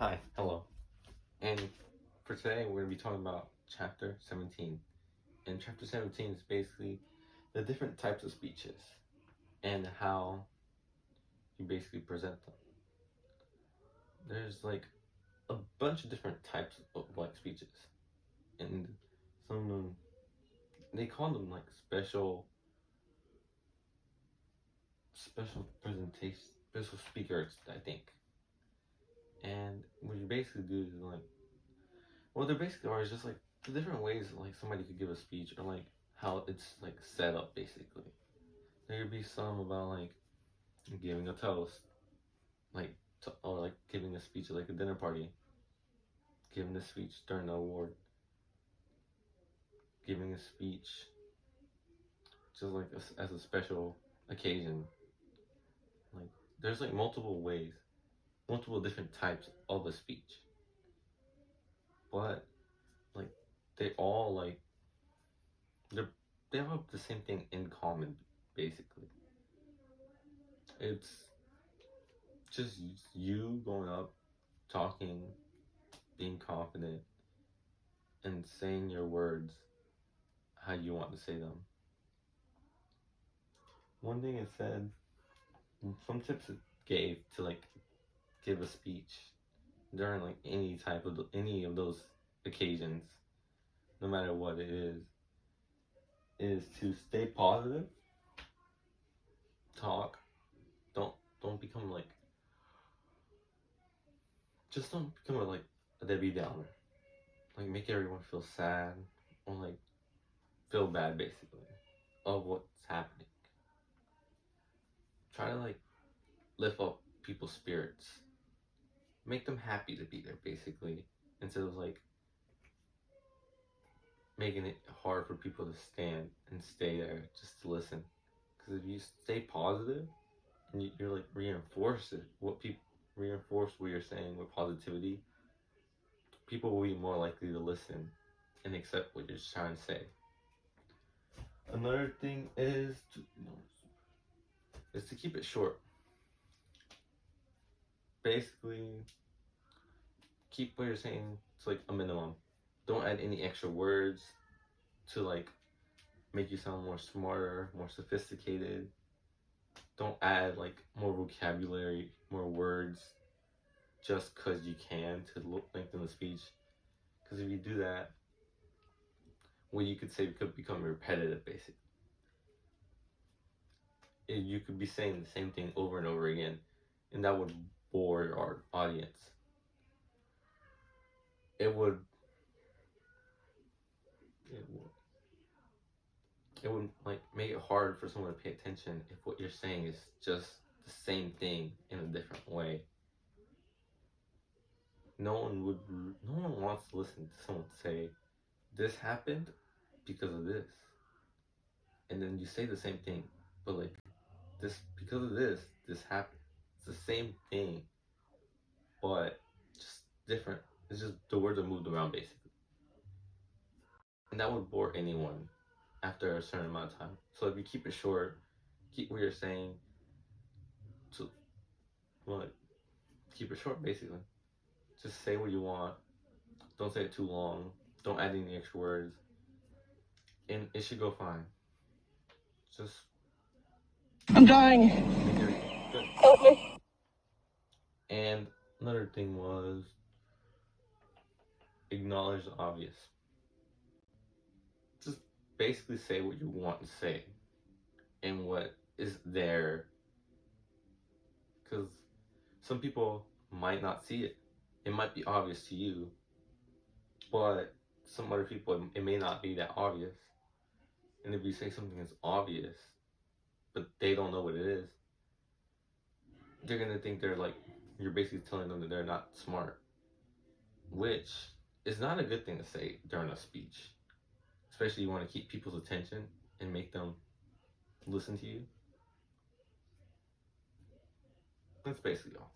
Hi, hello. And for today, we're going to be talking about chapter 17. And chapter 17 is basically the different types of speeches and how you basically present them. There's like a bunch of different types of like speeches, and some of them they call them like special presentation, special speakers, I think. And what you basically do is like, well, there basically are is just like the different ways like somebody could give a speech or like how it's like set up basically. There could be some about like giving a toast, like or like giving a speech at like a dinner party, giving a speech during an award, giving a speech just like as a special occasion. Like there's like multiple ways, multiple different types of a speech, but like they all like they they have the same thing in common basically. It's just you going up, talking, being confident, and saying your words how you want to say them. One thing it said, some tips it gave to like give a speech during like any of those occasions, no matter what it is to stay positive, talk, don't become like just don't become like a Debbie Downer, like make everyone feel sad or like feel bad basically of what's happening. Try to like lift up people's spirits, make them happy to be there basically, instead of like making it hard for people to stand and stay there just to listen. Because if you stay positive and you're like reinforce what you're saying with positivity, people will be more likely to listen and accept what you're trying to say. Another thing is to keep it short. Basically, keep what you're saying to like a minimum. Don't add any extra words to like make you sound more smarter, more sophisticated. Don't add like more vocabulary, more words just because you can to lengthen the speech. Because if you do that, what you could say could become repetitive basically. You could be saying the same thing over and over again, and that would bore your audience. It would it would it would like make it hard for someone to pay attention if what you're saying is just the same thing in a different way. No one wants to listen to someone say this happened because of this, and then you say the same thing, but like this because of this happened. It's the same thing, but just different. It's just the words are moved around basically, and that would bore anyone after a certain amount of time. So if you keep it short, keep what you're saying to well, keep it short basically. Just say what you want. Don't say it too long. Don't add any extra words, and it should go fine. Just I'm dying. make everything good. Help me. And another thing was acknowledge the obvious. Just basically say what you want to say and what is there. Because some people might not see it. It might be obvious to you, but some other people, it may not be that obvious. And if you say something that's obvious, but they don't know what it is, they're going to think they're like, you're basically telling them that they're not smart, which is not a good thing to say during a speech. Especially you want to keep people's attention and make them listen to you. That's basically all.